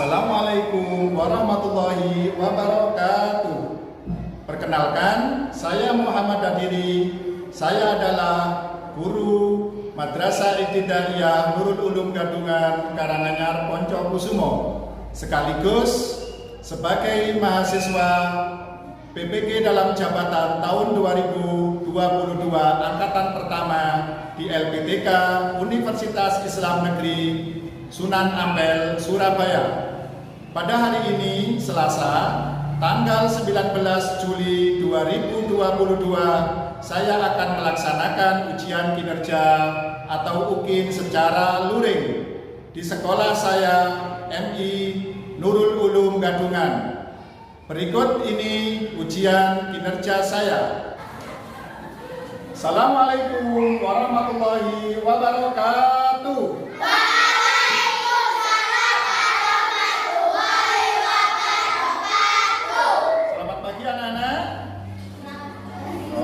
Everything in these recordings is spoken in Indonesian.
Assalamualaikum warahmatullahi wabarakatuh. Perkenalkan, saya Muhammad Dadiri. Saya adalah guru Madrasah Ibtidaiyah Nurul Ulum Gadungan, Karanganyar, Poncokusumo, sekaligus sebagai mahasiswa PPG dalam jabatan tahun 2022 angkatan pertama di LPTK Universitas Islam Negeri Sunan Ampel, Surabaya. Pada hari ini, Selasa, tanggal 19 Juli 2022, saya akan melaksanakan ujian kinerja atau UKIN secara luring di sekolah saya MI Nurul Ulum Gadungan. Berikut ini ujian kinerja saya. Assalamualaikum warahmatullahi wabarakatuh.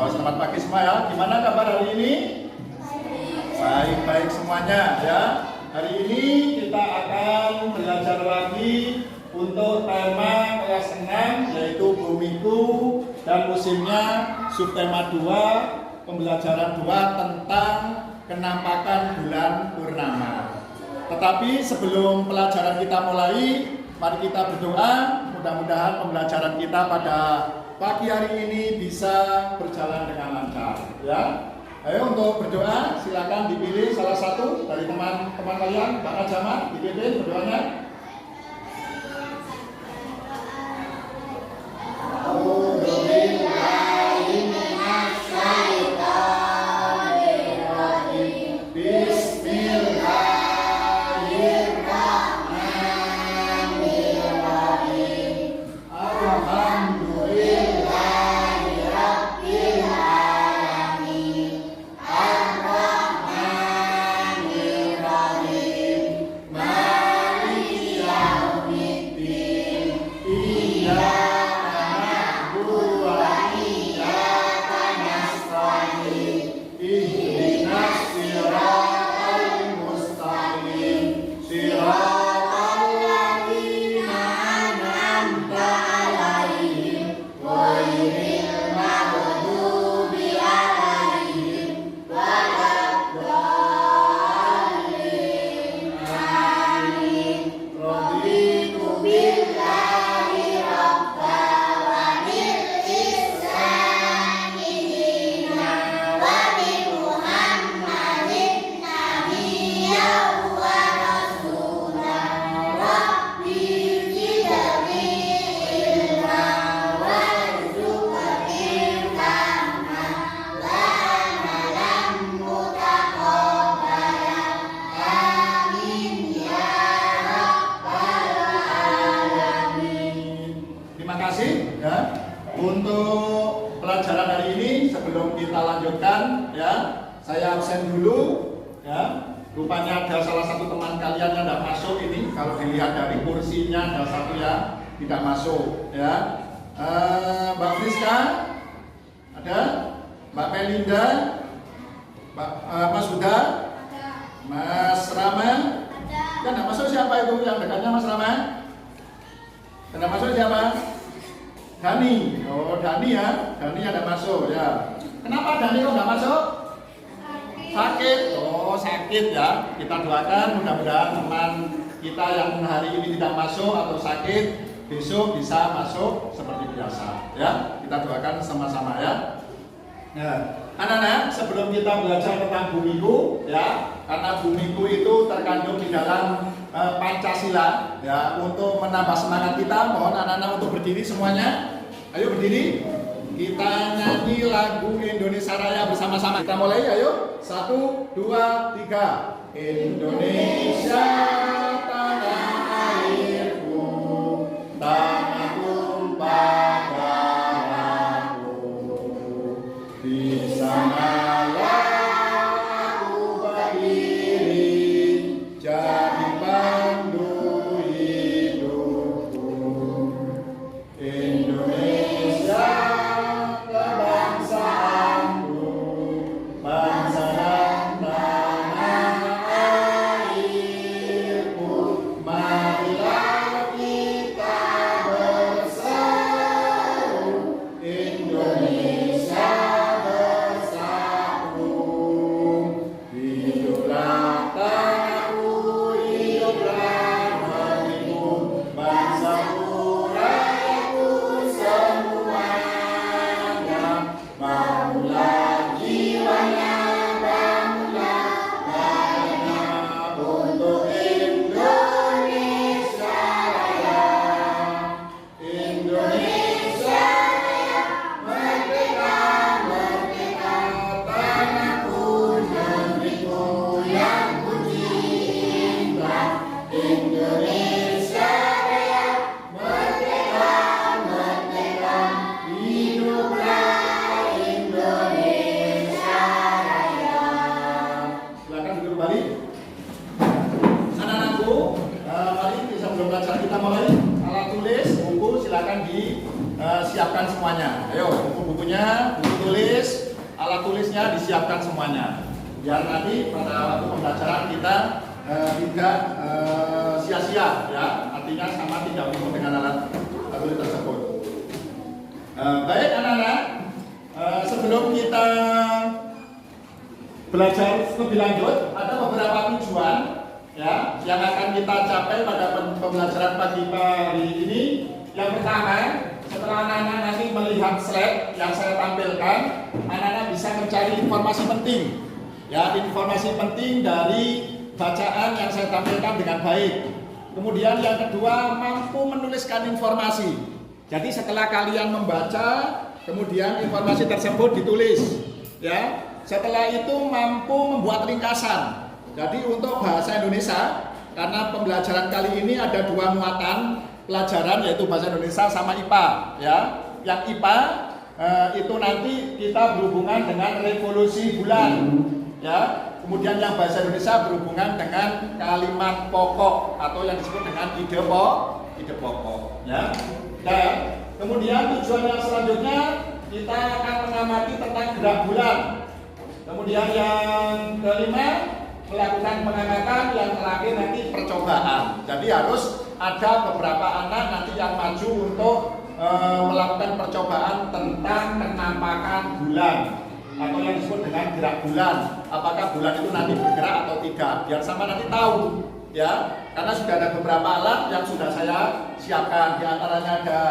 Selamat pagi semua ya. Gimana kabar hari ini? Baik-baik semuanya ya. Hari ini kita akan belajar lagi untuk tema kelas 6, yaitu Bumiku dan musimnya, subtema 2, pembelajaran 2 tentang kenampakan bulan purnama. Tetapi sebelum pelajaran kita mulai, mari kita berdoa. Mudah-mudahan pembelajaran kita pada pagi hari ini bisa berjalan dengan lancar ya. Ayo untuk berdoa, silakan dipilih salah satu dari teman-teman kalian, Pak Jamal, dipimpin berdoanya. Untuk pelajaran hari ini, sebelum kita lanjutkan ya, saya absen dulu ya. Rupanya ada salah satu teman kalian yang tidak masuk ini. Kalau dilihat dari kursinya ada satu yang tidak masuk ya. Mbak Friska ada, Mbak Melinda, Mas Huda, Mas Rama. Kan tidak masuk siapa itu yang dekatnya Mas Rama? Tidak masuk siapa? Dani. Oh, Dani ya. Dani ada masuk ya. Kenapa Dani kok nggak masuk? Sakit. Oh, sakit ya. Kita doakan mudah-mudahan teman kita yang hari ini tidak masuk atau sakit besok bisa masuk seperti biasa ya. Kita doakan sama-sama ya. Nah, anak-anak, sebelum kita belajar tentang Bumiku ya, karena Bumiku itu terkandung di dalam Pancasila ya, untuk menambah semangat kita, mohon anak-anak untuk berdiri semuanya. Ayo berdiri. Kita nyanyi lagu Indonesia Raya bersama-sama. Kita mulai, ayo. 1, 2, 3. Indonesia tanah airku, tanah tumpah darahku. Di sanalah aku berdiri, jadi pandu hidupku. Indonesia kebangsaanku, bangsa dan tanah airku. tertulisnya disiapkan semuanya. Biar nanti pada waktu pembelajaran kita tidak sia-sia ya, artinya sama tidak bingung dengan alat tulis tersebut. Baik anak-anak, sebelum kita belajar lebih lanjut, ada beberapa tujuan ya yang akan kita capai pada pembelajaran pagi hari ini. Yang pertama, setelah anak-anak nanti melihat slide yang saya tampilkan, anak-anak bisa mencari informasi penting ya, informasi penting dari bacaan yang saya tampilkan dengan baik. Kemudian yang kedua, mampu menuliskan informasi. Jadi setelah kalian membaca, kemudian informasi tersebut ditulis ya. Setelah itu mampu membuat ringkasan. Jadi untuk bahasa Indonesia, karena pembelajaran kali ini ada dua muatan pelajaran, yaitu bahasa Indonesia sama IPA ya. Yang IPA itu nanti kita berhubungan dengan revolusi bulan ya. Kemudian yang bahasa Indonesia berhubungan dengan kalimat pokok atau yang disebut dengan ide pokok ya. Dan kemudian tujuan yang selanjutnya kita akan mengamati tentang gerak bulan. Kemudian yang kelima, melakukan pengamatan. Yang terakhir nanti percobaan. Jadi harus ada beberapa anak nanti yang maju untuk melakukan percobaan tentang penampakan bulan atau yang disebut dengan gerak bulan. Apakah bulan itu nanti bergerak atau tidak, biar sama nanti tahu ya. Karena sudah ada beberapa alat yang sudah saya siapkan. Di antaranya ada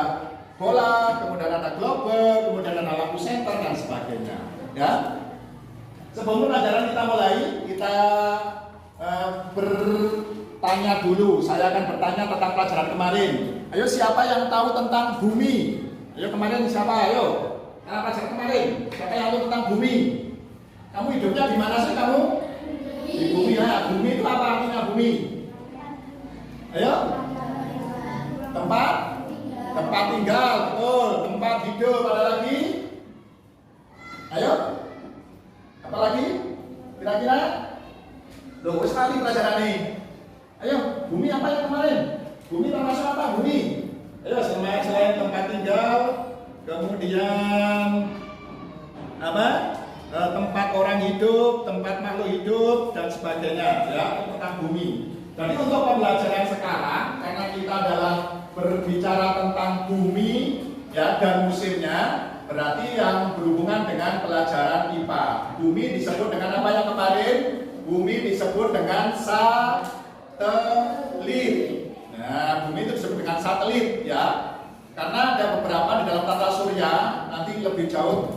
bola, kemudian ada global, kemudian ada lampu senter dan sebagainya ya. Sebelum pelajaran kita mulai, kita bertanya dulu. Saya akan bertanya tentang pelajaran kemarin. Ayo, siapa yang tahu tentang bumi? Ayo, kemarin siapa? Ayo, pelajaran kemarin. Siapa yang tahu tentang bumi? Kamu hidupnya di mana sih kamu? Di bumi ya. Bumi itu apa artinya bumi? Ayo, tempat tinggal, betul. Tempat hidup, ada lagi? Ayo. Apa lagi? Kira-kira? Loh, sekali pelajaran ini. Ayo, bumi apa yang kemarin? Bumi termasuk apa? Bumi. Ayo, selain tempat tinggal, kemudian apa? Tempat orang hidup, tempat makhluk hidup dan sebagainya ya, tentang bumi. Jadi untuk pembelajaran sekarang, karena kita adalah berbicara tentang bumi ya dan musimnya, berarti yang berhubungan dengan pelajaran IPA. Bumi disebut dengan apa yang kemarin? Bumi disebut dengan satelit. Nah, bumi itu disebut dengan satelit ya. Karena ada beberapa di dalam tata surya, nanti lebih jauh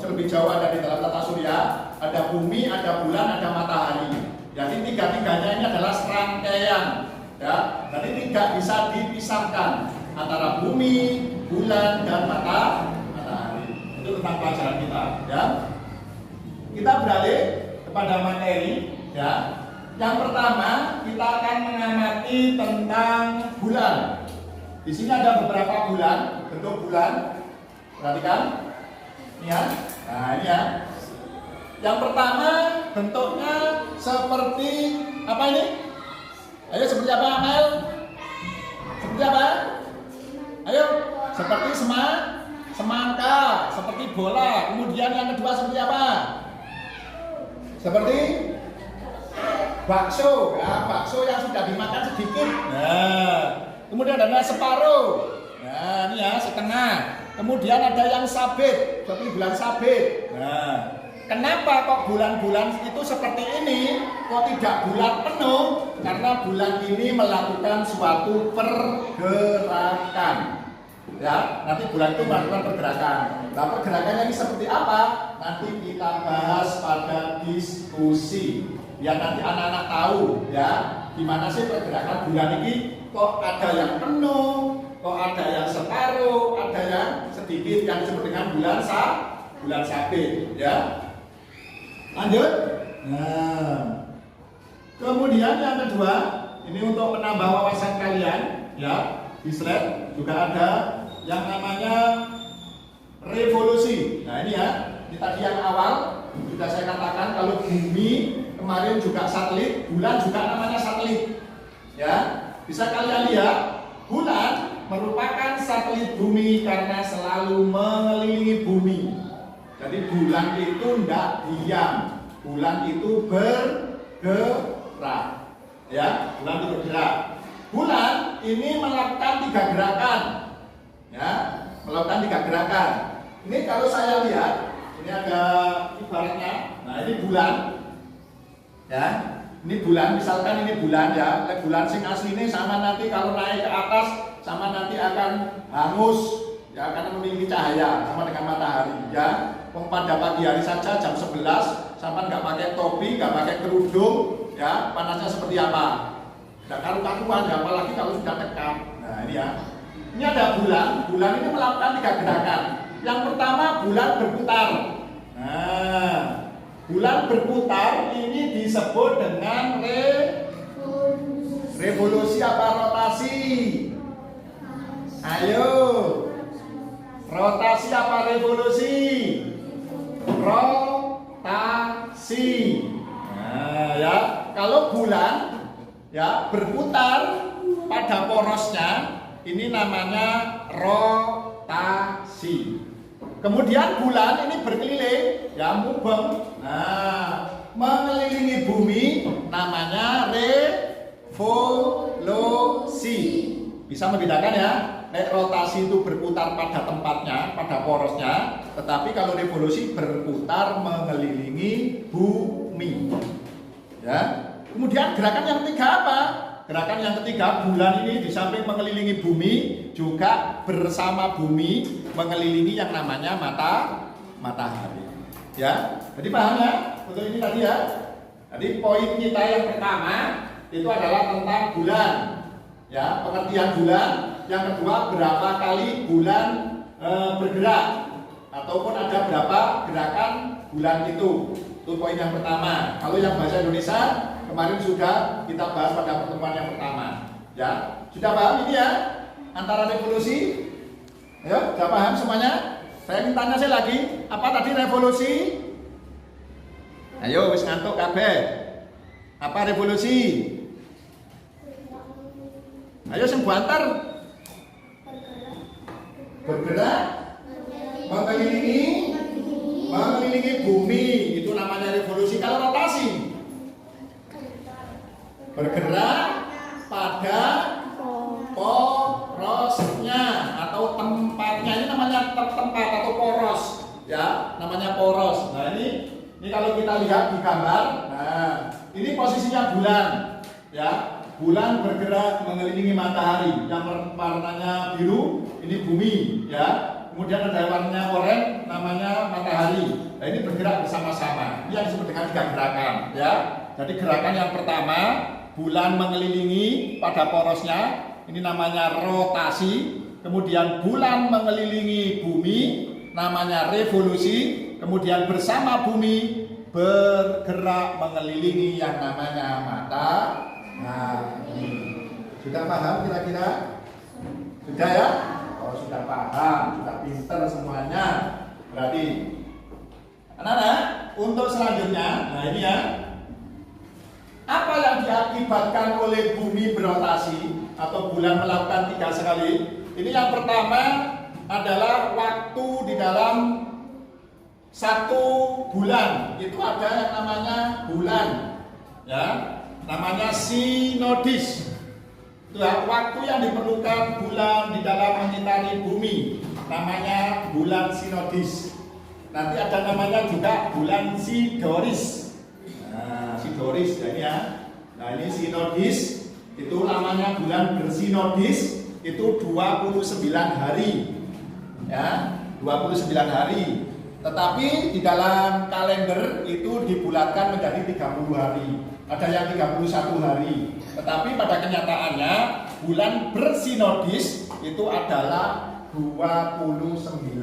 ada di dalam tata surya, ada bumi, ada bulan, ada matahari. Jadi tiga-tiganya ini adalah serangkaian ya. Jadi tidak bisa dipisahkan antara bumi, bulan dan matahari. Itu tentang pelajaran kita ya. Kita beralih kepada materi ya. Yang pertama kita akan mengamati tentang bulan. Di sini ada beberapa bulan, bentuk bulan. Perhatikan. Ini ya. Nah, ini ya. Yang pertama bentuknya seperti apa ini? Ayo, seperti apa, Amel? Seperti apa? Ayo, seperti semangka, seperti bola. Kemudian yang kedua seperti apa? Seperti bakso, ya, bakso yang sudah dimakan sedikit. Nah, kemudian ada separuh. Nah, ini ya, setengah. Kemudian ada yang sabit, seperti bulan sabit. Nah, kenapa kok bulan-bulan itu seperti ini? Kok tidak bulan penuh? Karena bulan ini melakukan suatu pergerakan. Ya, nanti bulan itu melakukan pergerakan. Nah, pergerakannya ini seperti apa? Nanti kita bahas pada diskusi. Biar nanti anak-anak tahu ya, gimana sih pergerakan bulan ini? Kok ada yang penuh, kok ada yang separuh, ada yang sedikit, yang disebut dengan bulan sabit ya. Lanjut. Nah, kemudian yang kedua, ini untuk menambah wawasan kalian ya. Di slide juga ada yang namanya revolusi. Nah, ini ya, ini tadi yang awal sudah saya katakan kalau bumi kemarin juga satelit, bulan juga namanya satelit. Ya, bisa kalian lihat, bulan merupakan satelit bumi karena selalu mengelilingi bumi. Jadi bulan itu tidak diam, bulan itu bergerak. Ya, bulan itu bergerak. Bulan ini melakukan 3 gerakan. Ya, melakukan 3 gerakan. Ini kalau saya lihat, ini ada ibaratnya. Nah, ini bulan. Ya, ini bulan, misalkan ini bulan ya, bulan sing asli ini sama nanti kalau naik ke atas sama nanti akan hangus, ya akan memiliki cahaya sama dengan matahari ya. Pada pagi hari saja jam 11 sama nggak pakai topi, nggak pakai kerudung, ya panasnya seperti apa? Nggak karu-karuan ya, apalagi kalau sudah tekan. Nah ini ya, ini ada bulan, bulan ini melakukan 3 gerakan. Yang pertama bulan berputar. Nah, bulan berputar ini disebut dengan revolusi apa rotasi? Ayo, rotasi apa revolusi? Rotasi. Nah, ya, kalau bulan ya berputar pada porosnya, ini namanya rotasi. Kemudian bulan ini berkeliling, ya mubeng. Nah, mengelilingi bumi namanya revolusi. Bisa membedakan ya. Nek rotasi itu berputar pada tempatnya, pada porosnya, tetapi kalau revolusi berputar mengelilingi bumi. Ya. Kemudian gerakan yang ketiga apa? Gerakan yang ketiga, bulan ini di samping mengelilingi bumi, juga bersama bumi mengelilingi yang namanya matahari. Ya, jadi paham ya? Untuk ini tadi ya. Jadi poin kita yang pertama itu adalah tentang bulan. Ya, pengertian bulan. Yang kedua, berapa kali bulan bergerak, ataupun ada berapa gerakan bulan itu. Itu poin yang pertama. Kalau yang bahasa Indonesia kemarin sudah kita bahas pada pertemuan yang pertama. Ya, sudah paham ini ya? Antara revolusi. Ya, sudah paham semuanya? Saya ingin tanya saya lagi, apa tadi revolusi? Ayo, wis ngantuk kabeh. Apa revolusi? Ayo sing banter. Bergerak, mengelilingi bumi, itu namanya revolusi. Kalau rotasi, bergerak pada porosnya atau tempatnya, ini namanya tempat atau poros, ya, namanya poros. Nah ini kalau kita lihat di gambar, nah ini posisinya bulan, ya. Bulan bergerak mengelilingi matahari, yang warnanya biru ini bumi, ya. Kemudian ada warnanya oranye, namanya matahari. Nah ini bergerak bersama-sama. Ini yang disebut dengan 3 gerakan, ya. Jadi gerakan yang pertama, bulan mengelilingi pada porosnya, ini namanya rotasi. Kemudian bulan mengelilingi bumi, namanya revolusi. Kemudian bersama bumi bergerak mengelilingi yang namanya matahari. Nah, sudah paham kira-kira? Sudah ya? Oh, sudah paham, sudah pinter semuanya. Berarti, anak-anak, untuk selanjutnya, nah ini ya, apa yang diakibatkan oleh bumi berotasi atau bulan melakukan 3 sekali? Ini yang pertama adalah waktu di dalam 1 bulan. Itu ada yang namanya bulan, ya. Namanya sinodis. Itu ya, waktu yang diperlukan bulan di dalam mengitari bumi, namanya bulan sinodis. Nanti ada namanya juga bulan sidoris. Nah, sidoris ya ini ya. Nah, ini sinodis, itu namanya bulan bersinodis, itu 29 hari. Ya, 29 hari. Tetapi di dalam kalender itu dibulatkan menjadi 30 hari. Ada yang 31 hari. Tetapi pada kenyataannya bulan bersinodis itu adalah 29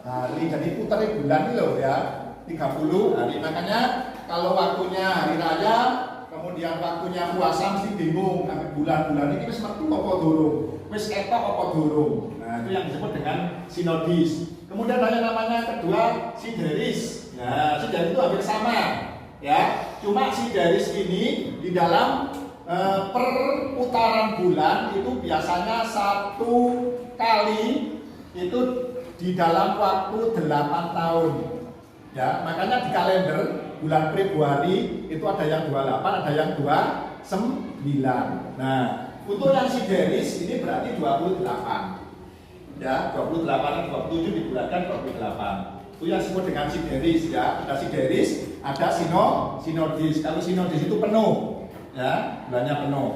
hari. Jadi putar bulan ini loh ya, 30 hari. Makanya kalau waktunya hari raya, kemudian waktunya puasa mesti bingung. Bulan-bulan ini wis metu apa durung? Wis ketok apa durung? Nah, itu yang disebut dengan sinodis. Kemudian ada yang namanya kedua sideris. Nah, sideris itu hampir sama. Ya, cuma sideris ini di dalam perputaran bulan itu biasanya 1 kali itu di dalam waktu 8 tahun. Ya, makanya di kalender bulan Februari itu ada yang 28, ada yang 29. Nah, untuk yang sideris ini berarti 28. Ya, 28 dan 27 dibulatkan 28. Itu yang disebut dengan sideris ya. Ada sideris, ada sinodis. Kalau sinodis itu penuh, ya, bulannya penuh.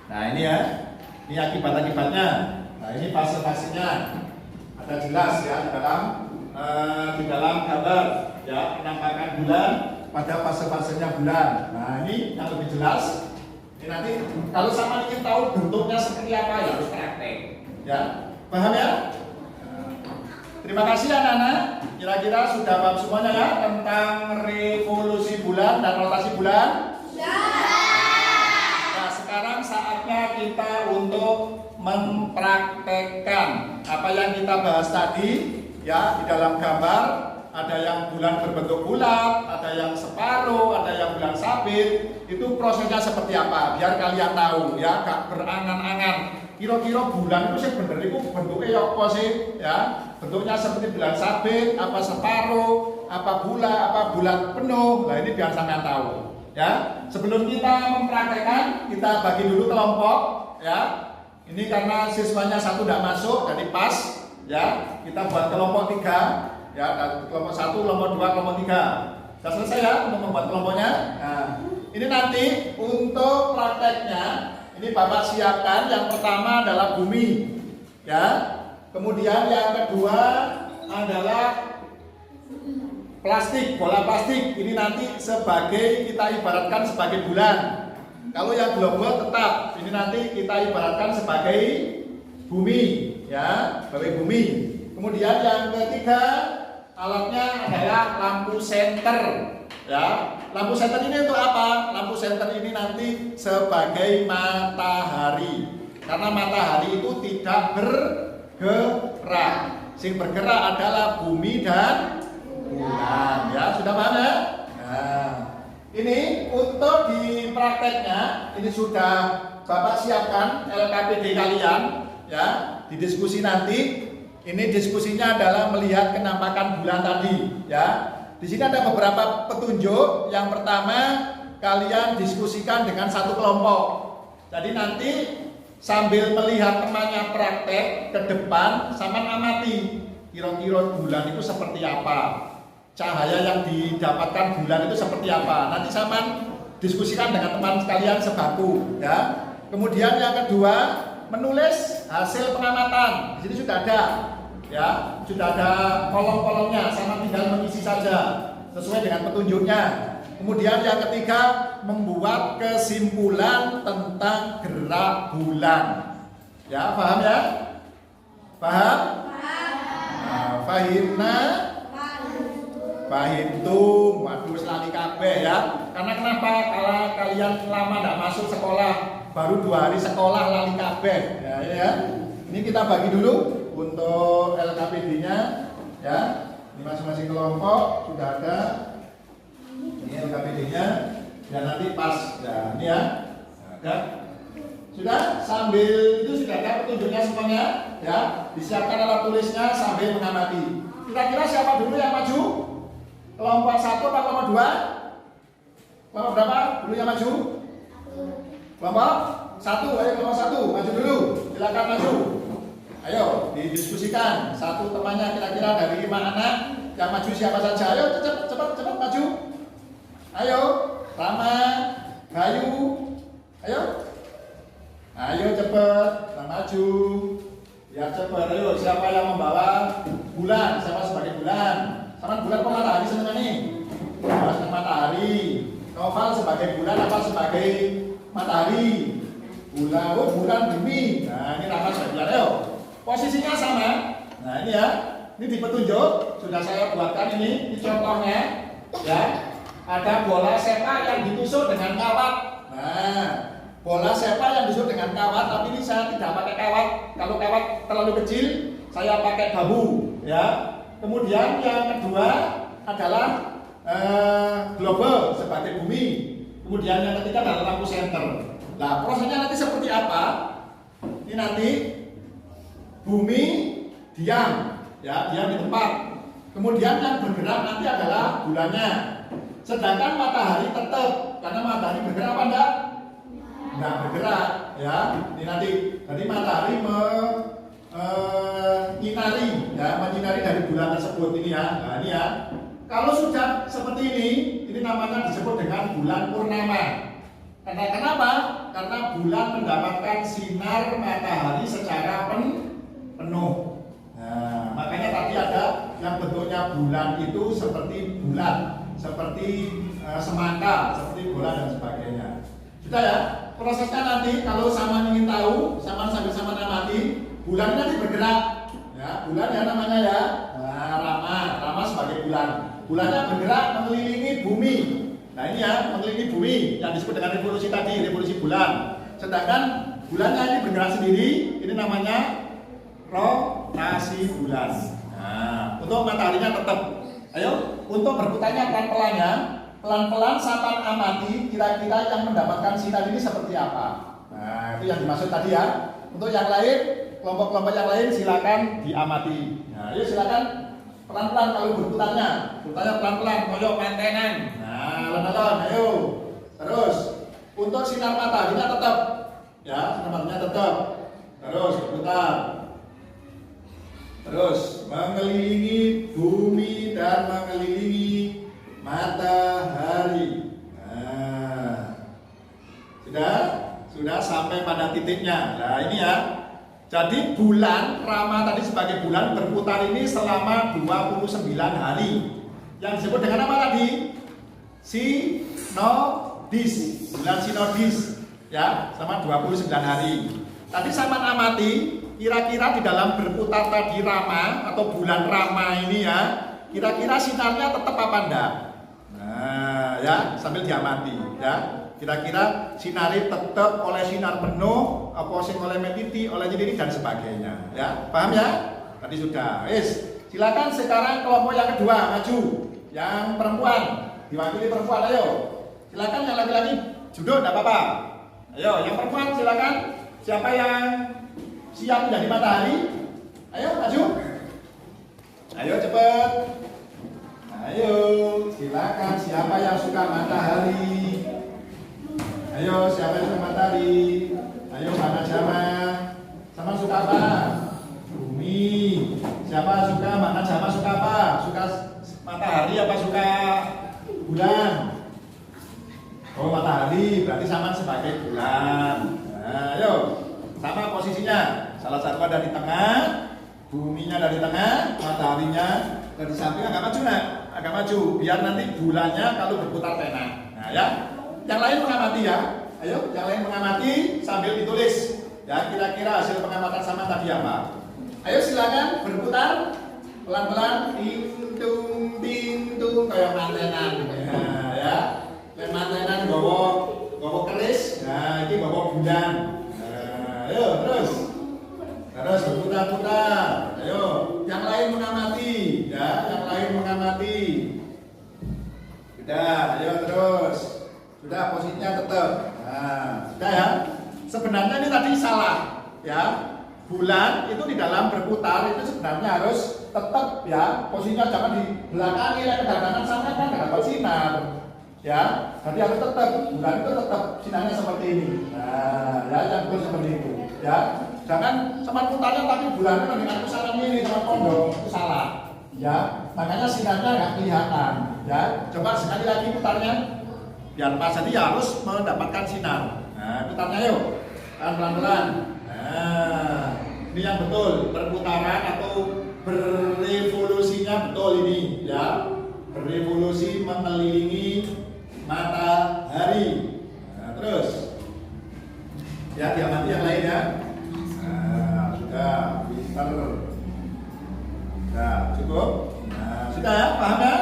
Nah, ini ya. Ini akibat-akibatnya. Nah, ini fase-fasenya. Ada jelas ya di dalam gambar ya, penampakan bulan pada fase-fasenya bulan. Nah, ini yang lebih jelas. Ini nanti kalau sama ingin tahu bentuknya seperti apa ya harus praktek. Ya. Paham ya? Terima kasih anak-anak. Kira-kira sudah paham semuanya ya tentang revolusi bulan dan rotasi bulan? Nah, sekarang saatnya kita untuk mempraktekkan apa yang kita bahas tadi ya di dalam gambar. Ada yang bulan berbentuk bulat, ada yang separuh, ada yang bulan sabit. Itu prosesnya seperti apa? Biar kalian tahu ya, gak berangan-angan. Kira-kira bulan itu sih bener itu bentuknya ya apa sih? Ya, bentuknya seperti bulan sabit, apa separuh, apa bulan penuh. Nah, ini biar sampean tahu. Ya, sebelum kita mempraktekkan, kita bagi dulu kelompok. Ya, ini karena siswanya satu tidak masuk, jadi pas. Ya, kita buat kelompok 3. Ya, kelompok 1, kelompok 2, kelompok 3. Sudah selesai ya untuk membuat kelompoknya. Nah, ini nanti untuk prakteknya, ini Bapak siapkan. Yang pertama adalah bumi, ya. Kemudian yang kedua adalah plastik, bola plastik. Ini nanti sebagai kita ibaratkan sebagai bulan. Kalau yang global tetap, ini nanti kita ibaratkan sebagai bumi, ya, sebagai bumi. Kemudian yang ketiga alatnya adalah lampu senter, ya. Lampu senter ini untuk apa? Lampu senter ini nanti sebagai matahari, karena matahari itu tidak bergerak. Sing bergerak adalah bumi dan bulan. Ya, sudah paham ya? Nah, ini untuk di prakteknya ini sudah Bapak siapkan LKPD kalian, ya. Di diskusi nanti. Ini diskusinya adalah melihat kenampakan bulan tadi, ya. Di sini ada beberapa petunjuk. Yang pertama, kalian diskusikan dengan satu kelompok. Jadi nanti sambil melihat temannya praktek ke depan, sama amati kira-kira bulan itu seperti apa, cahaya yang didapatkan bulan itu seperti apa. Nanti sama diskusikan dengan teman sekalian sebaku, ya. Kemudian yang kedua, menulis hasil pengamatan. Di sini sudah ada. Ya, sudah ada kolom-kolomnya, sama tinggal mengisi saja sesuai dengan petunjuknya. Kemudian yang ketiga, membuat kesimpulan tentang gerak bulan. Ya, paham ya? Paham? Nah, fahimna? Fahimtum. Waduh, selani kabeh ya. Karena kenapa? Kalau kalian lama tidak masuk sekolah, baru 2 hari sekolah lali kabeh. Ya. Ini kita bagi dulu. Untuk LKPD-nya, ya, ini masing-masing kelompok sudah ada. Ini LKPD-nya, dan nanti pas, ya, ini ya, ada. Sudah, sambil itu sudah ada petunjuknya semuanya, ya. Disiapkan alat tulisnya sambil mengamati. Kira-kira siapa dulu yang maju? Kelompok 1 atau kelompok 2? Kelompok berapa dulu yang maju? Kelompok 1, ayo kelompok 1, maju dulu, silakan maju. Ayo didiskusikan satu temannya kira-kira dari 5 anak yang maju siapa saja. Ayo cepat maju. Ayo Rama, Bayu, ayo cepat maju. Ya cepat. Ayo siapa yang membawa bulan? Siapa sebagai bulan? Sama bulan kok matahari seneng nih? Seneng matahari. Noval sebagai bulan apa sebagai matahari? Bulan, bulan bumi. Nah ini Rama sebagai bulan. Ayo. Posisinya sama. Nah ini ya, ini di petunjuk sudah saya buatkan ini contohnya. Ya, ada bola sepak yang ditusuk dengan kawat. Nah, bola sepak yang ditusuk dengan kawat, tapi ini saya tidak pakai kawat. Kalau kawat terlalu kecil, saya pakai bambu. Ya. Kemudian yang kedua adalah global sebagai bumi. Kemudian yang ketiga adalah lampu senter. Nah, prosesnya nanti seperti apa? Ini nanti bumi diam, ya, diam di tempat. Kemudian yang bergerak nanti adalah bulannya. Sedangkan matahari tetap, karena matahari bergerak apa enggak? Enggak bergerak, ya. Ini nanti, jadi matahari menyinari dari bulan tersebut ini ya. Nah, ini ya. Kalau sudah seperti ini namanya disebut dengan bulan purnama. Karena kenapa? Karena bulan mendapatkan sinar matahari secara penuh. Nah, makanya tadi ada yang bentuknya bulan itu seperti bulan, seperti semangka, seperti bola dan sebagainya. Sudah ya? Prosesnya nanti kalau sama ingin tahu, sama sambil sama amati, bulan nanti bergerak. Ya, bulan ya namanya ya. Nah, Rama sebagai bulan. Bulannya bergerak mengelilingi bumi. Nah ini ya, mengelilingi bumi yang disebut dengan revolusi tadi, revolusi bulan. Sedangkan bulannya ini bergerak sendiri, ini namanya rotasi bulan. Nah, untuk mataharinya tetap. Ayo, untuk berputarnya pelan-pelan ya. Pelan-pelan sampai amati kira-kira yang mendapatkan sinar ini seperti apa. Nah, itu yang dimaksud tadi ya. Untuk yang lain, kelompok-kelompok yang lain silakan diamati. Nah, ayo silakan pelan-pelan kalau berputarnya pelan-pelan, koyok mantenan. Nah, alon-alon, ayo. Terus, untuk sinar mataharinya tetap, ya, sinar mataharinya tetap. Terus berputar. Terus mengelilingi bumi dan mengelilingi matahari. Nah, sudah sampai pada titiknya. Nah, ini ya. Jadi bulan Rama tadi sebagai bulan berputar ini selama 29 hari. Yang disebut dengan apa tadi? Sinodis. Bulan sinodis. Ya, selama 29 hari. Tadi sama amati, kira-kira di dalam berputar tadi Rama atau bulan Rama ini ya, kira-kira sinarnya tetap apa enggak? Nah, ya, sambil diamati ya. Kira-kira sinari tetap oleh sinar penuh, opposing oleh metiti, oleh jadi dan sebagainya. Ya, paham ya? Tadi sudah. Silakan sekarang kelompok yang kedua maju. Yang perempuan diwakili perempuan, ayo. Silakan yang laki-laki judo, tidak apa-apa. Ayo, yang perempuan silakan. Siapa yang siap menjadi matahari? Ayo maju. Ayo cepat. Ayo, silakan siapa yang suka matahari? Ayo, siapa yang suka matahari? Ayo, mana Jama? Sama suka apa? Bumi. Siapa suka? Mana Jama suka apa? Suka matahari apa suka bulan? Oh, matahari. Berarti sama sebagai bulan. Nah, ayo. Sama posisinya. Salah satu ada di tengah. Buminya dari tengah. Mataharinya dari samping agak maju, nak. Agak maju. Biar nanti bulannya kalau berputar tenar. Nah, ya. Yang lain mengamati ya. Ayo, yang lain mengamati sambil ditulis. Ya, kira-kira hasil pengamatan sama tadi apa? Ayo silakan berputar pelan-pelan, tintung kayak mantenan. Nah, ya. Kayak mantenan gowo keris. Nah, ini gowo bulan. Nah, ayo terus berputar-putar. Ayo, yang lain mengamati, ya, yang lain mengamati. Sudah, ayo terus. Sudah, posisinya tetap. Nah, sudah ya. Sebenarnya ini tadi salah, ya. Bulan itu di dalam berputar itu sebenarnya harus tetap ya. Posisinya jangan di belakangi ya, kedatangan sampai kan nggak dapat sinar. Ya, jadi harus tetap bulan itu tetap sinarnya seperti ini. Nah, ya yang betul seperti itu. Ya, jangan sama putarnya tapi bulannya dengan pusaran ini sama pondok itu salah. Ya, makanya sinarnya nggak kelihatan. Ya, coba sekali lagi putarnya. Biar pas jadi harus mendapatkan sinar. Nah, putarnya yuk, pelan-pelan. Nah, ini yang betul perputaran atau berevolusinya betul ini, ya. Berevolusi mengelilingi matahari. Nah, terus, ya diamati yang lain ya. Nah, sudah, pinter. Nah, cukup. Nah, sudah ya, paham ya?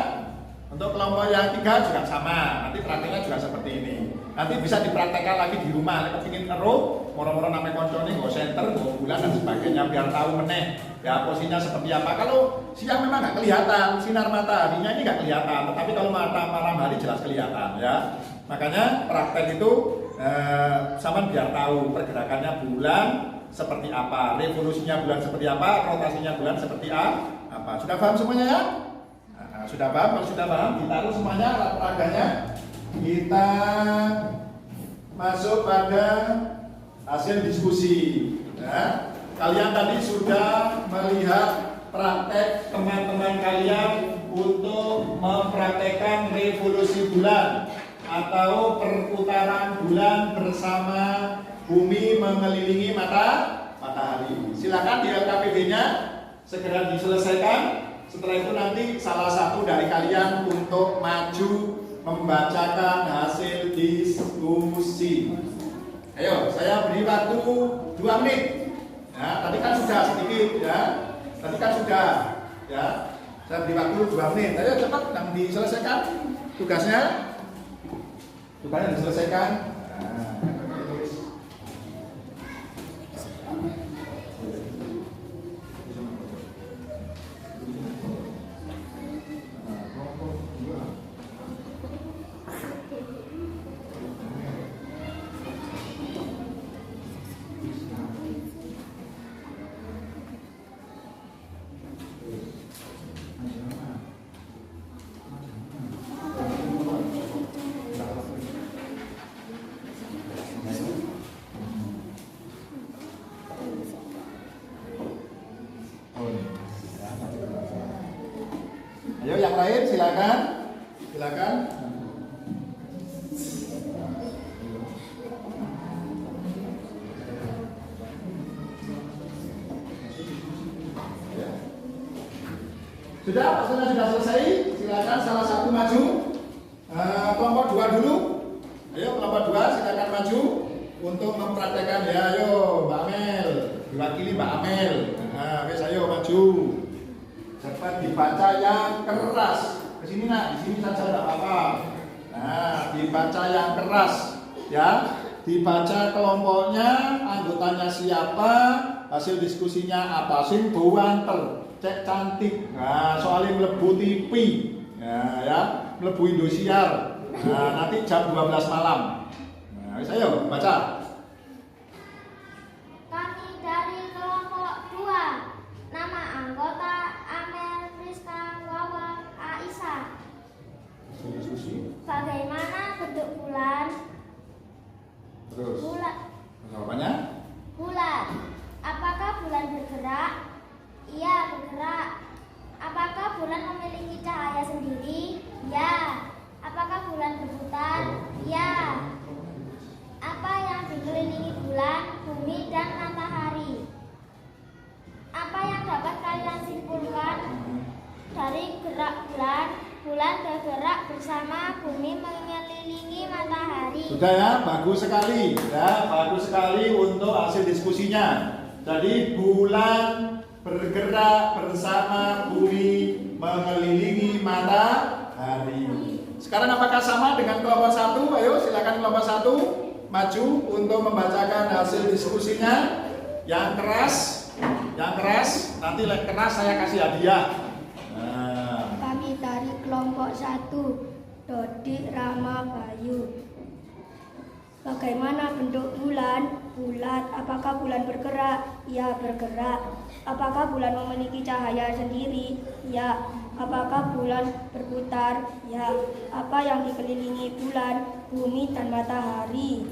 Untuk kelompok yang 3 juga sama, nanti prakteknya juga seperti ini. Nanti bisa dipraktekkan lagi di rumah. Kalau ingin eruh, moro-moro namanya koncone, go center, go bulan dan sebagainya, biar tahu meneh ya posisinya seperti apa. Kalau siang memang nggak kelihatan, sinar mataharinya ini nggak kelihatan, tetapi kalau malam hari jelas kelihatan ya. Makanya praktek itu sama biar tahu pergerakannya bulan seperti apa, revolusinya bulan seperti apa, rotasinya bulan seperti apa. Sudah paham semuanya ya? Nah, sudah paham? Kalau sudah paham, ditaruh semuanya alat peraganya. Kita masuk pada hasil diskusi. Ya. Kalian tadi sudah melihat praktek teman-teman kalian untuk mempraktekkan revolusi bulan atau perputaran bulan bersama bumi mengelilingi matahari. Silakan di LKPD-nya segera diselesaikan. Setelah itu nanti salah satu dari kalian untuk maju membacakan hasil diskusi. Ayo, saya beri waktu 2 menit. Ya, tadi kan sudah sedikit ya. Tadi kan sudah ya. Saya beri waktu 2 menit. Ayo cepat yang diselesaikan tugasnya. Tugasnya diselesaikan. Nah. Ayo yang lain silakan. Silakan. Sudah, maksudnya sudah selesai. Silakan salah satu maju. Kelompok 2 dulu. Ayo kelompok 2 silakan maju untuk mempraktekkan ya. Ayo Mbak Amel, diwakili Mbak Amel. Nah, wes ayo maju. Cepat dibaca yang keras. Kesini nak, di sini saja tidak apa-apa. Nah, dibaca yang keras, ya. Dibaca kelompoknya, anggotanya siapa, hasil diskusinya apa. Sing buanter, cek cantik. Nah, soalnya melebu TV, ya, melebu Indosiar. Nah, nanti jam 12 malam. Nah, ayo baca. Kami dari kelompok 2. Nama anggota Diskusi. Bagaimana bentuk bulan? Terus. Bulan. Jawabannya? Bulan. Apakah bulan bergerak? Iya, bergerak. Apakah bulan memiliki cahaya sendiri? Ya. Apakah bulan berputar? Ya. Apa yang dikelilingi bulan, bumi, dan matahari? Apa yang dapat kalian simpulkan dari gerak bulan? Bulan bergerak bersama bumi mengelilingi matahari. Sudah ya, bagus sekali. Ya, bagus sekali untuk hasil diskusinya. Jadi bulan bergerak bersama bumi mengelilingi matahari. Sekarang apakah sama dengan kelompok 1? Ayo silakan kelompok 1 maju untuk membacakan hasil diskusinya. Yang keras, nanti keras saya kasih hadiah. Kami dari kelompok 1, Dodi Rama Bayu. Bagaimana bentuk bulan? Bulat. Apakah bulan bergerak? Ya, bergerak. Apakah bulan memiliki cahaya sendiri? Ya. Apakah bulan berputar? Ya. Apa yang dikelilingi bulan, bumi, dan matahari?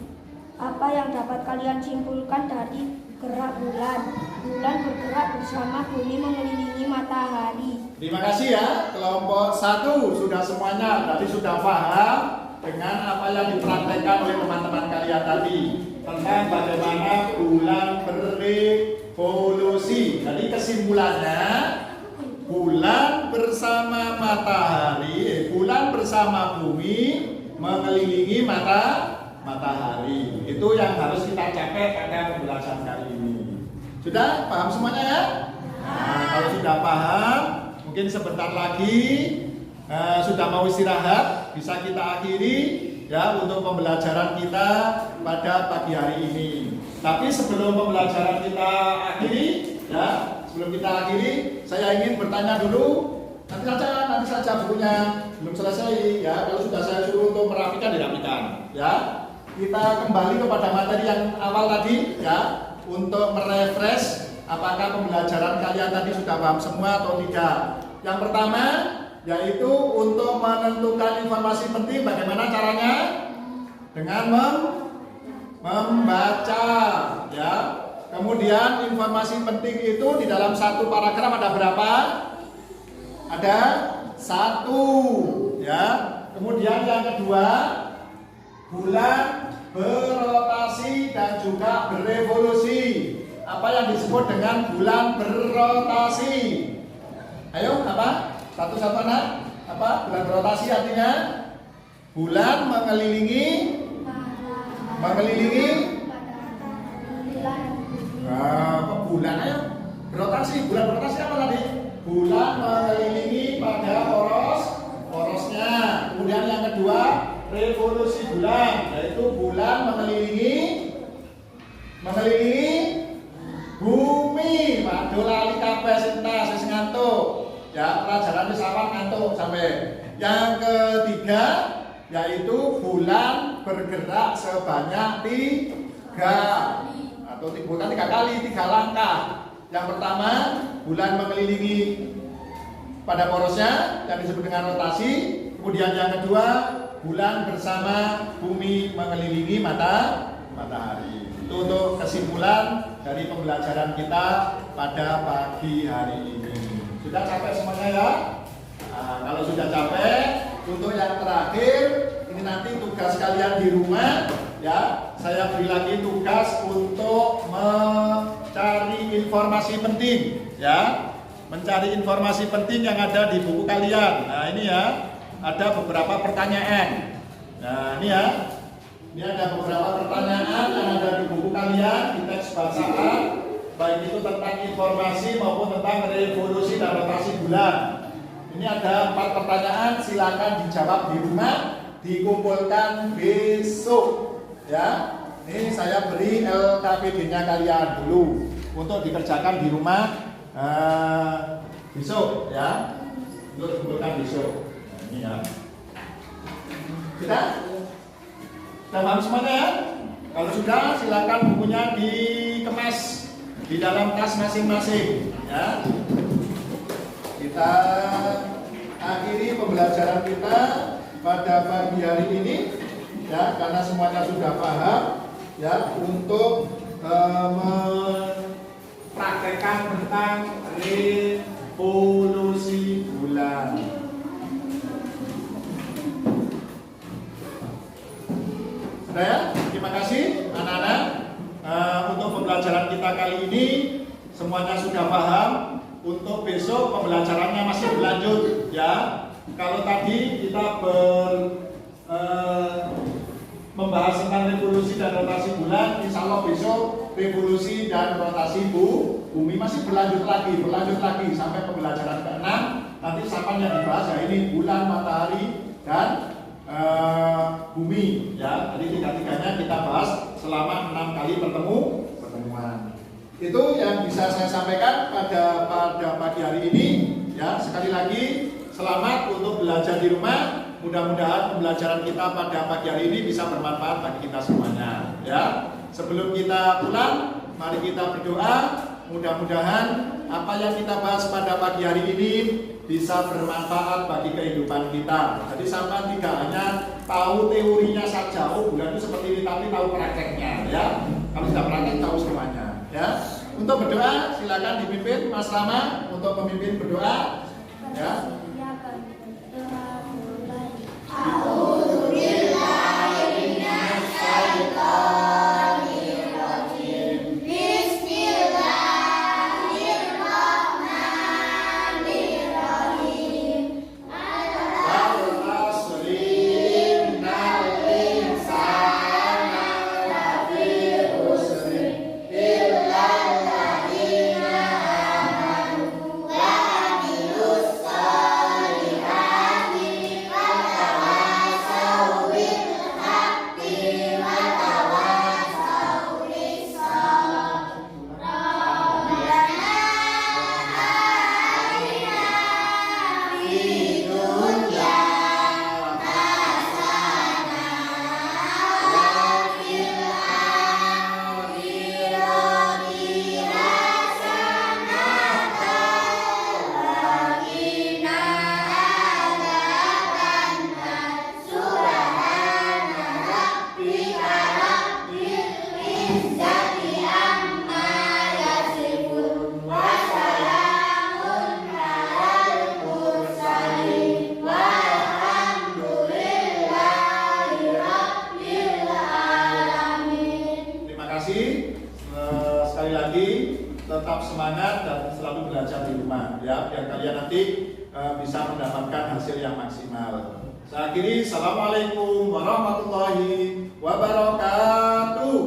Apa yang dapat kalian simpulkan dari gerak bulan? Bulan bergerak bersama bumi mengelilingi matahari. Terima kasih ya, kelompok 1 sudah semuanya, tadi sudah paham dengan apa yang dipraktekkan oleh teman-teman kalian tadi tentang bagaimana bulan berevolusi. Jadi kesimpulannya, bulan bersama matahari, bulan bersama bumi mengelilingi matahari. Itu yang harus kita capai pada pembelajaran kali ini. Sudah paham semuanya ya? Nah, kalau sudah paham, mungkin sebentar lagi sudah mau istirahat, bisa kita akhiri ya untuk pembelajaran kita pada pagi hari ini. Tapi sebelum pembelajaran kita akhiri, ya sebelum kita akhiri, saya ingin bertanya dulu. Nanti saja bukunya belum selesai ya. Kalau sudah saya suruh untuk merapikan, dirapikan ya. Kita kembali kepada materi yang awal tadi ya, untuk merefresh apakah pembelajaran kalian tadi sudah paham semua atau tidak. Yang pertama, yaitu untuk menentukan informasi penting. Bagaimana caranya? Dengan membaca, ya. Kemudian informasi penting itu di dalam satu paragraf ada berapa? Ada 1, ya. Kemudian yang kedua, bulan berotasi dan juga berevolusi. Apa yang disebut dengan bulan berotasi? Ayo, apa? Satu-satu anak. Apa? Bulan berotasi artinya bulan mengelilingi bulan. Ayo, berotasi. Bulan berotasi apa tadi? Bulan mengelilingi pada porosnya. Kemudian yang kedua, revolusi bulan, yaitu bulan mengelilingi bumi. Waduh lali kabeh sing ngantuk. Ya, pelajaran wis awal ngantuk sampai. Yang ketiga, yaitu bulan bergerak sebanyak 3 atau bukan 3 kali, 3 langkah. Yang pertama, bulan mengelilingi pada porosnya yang disebut dengan rotasi. Kemudian yang kedua, bulan bersama bumi mengelilingi matahari. Itu untuk kesimpulan dari pembelajaran kita pada pagi hari ini. Sudah capek semuanya ya? Nah, kalau sudah capek, untuk yang terakhir ini nanti tugas kalian di rumah, ya. Saya beri lagi tugas untuk mencari informasi penting, ya. Mencari informasi penting yang ada di buku kalian. Nah, ini ya, ada beberapa pertanyaan. Nah, ini ya. Ini ada beberapa pertanyaan yang ada di buku kalian, di teks bacaan, baik itu tentang informasi maupun tentang revolusi dan rotasi bulan. Ini ada 4 pertanyaan, silakan dijawab di rumah, dikumpulkan besok. Ya, ini saya beri LKPD-nya kalian dulu untuk dikerjakan di rumah besok, ya, untuk dikumpulkan besok. Nah, ini ya. Sudah paham semuanya ya? Kalau sudah, silakan bukunya dikemas di dalam tas masing-masing, ya. Kita akhiri pembelajaran kita pada pagi hari ini, ya, karena semuanya sudah paham, ya, untuk mempraktekkan tentang revolusi bulan. Sudah ya? Terima kasih anak-anak. Untuk pembelajaran kita kali ini semuanya sudah paham. Untuk besok pembelajarannya masih berlanjut, ya. Kalau tadi kita membahas tentang revolusi dan rotasi bulan, insya Allah besok revolusi dan rotasi bumi masih berlanjut lagi sampai pembelajaran ke-6. Nanti sampai yang dibahas ya ini bulan, matahari, dan bumi, ya. Jadi 3-3-nya kita bahas selama 6 kali pertemuan. Itu yang bisa saya sampaikan pada pagi hari ini, ya. Sekali lagi selamat untuk belajar di rumah. Mudah-mudahan pembelajaran kita pada pagi hari ini bisa bermanfaat bagi kita semuanya, ya. Sebelum kita pulang, mari kita berdoa. Mudah-mudahan apa yang kita bahas pada pagi hari ini bisa bermanfaat bagi kehidupan kita. Jadi sampai tidak hanya tahu teorinya saja, oh bulan itu seperti ini, tapi tahu prakteknya, ya. Kalau sudah praktek tahu semuanya, ya. Untuk berdoa silakan dipimpin Mas Rama untuk memimpin berdoa, ya. semangat dan selalu belajar di rumah ya, biar kalian nanti bisa mendapatkan hasil yang maksimal. Saya akhiri, assalamualaikum warahmatullahi wabarakatuh.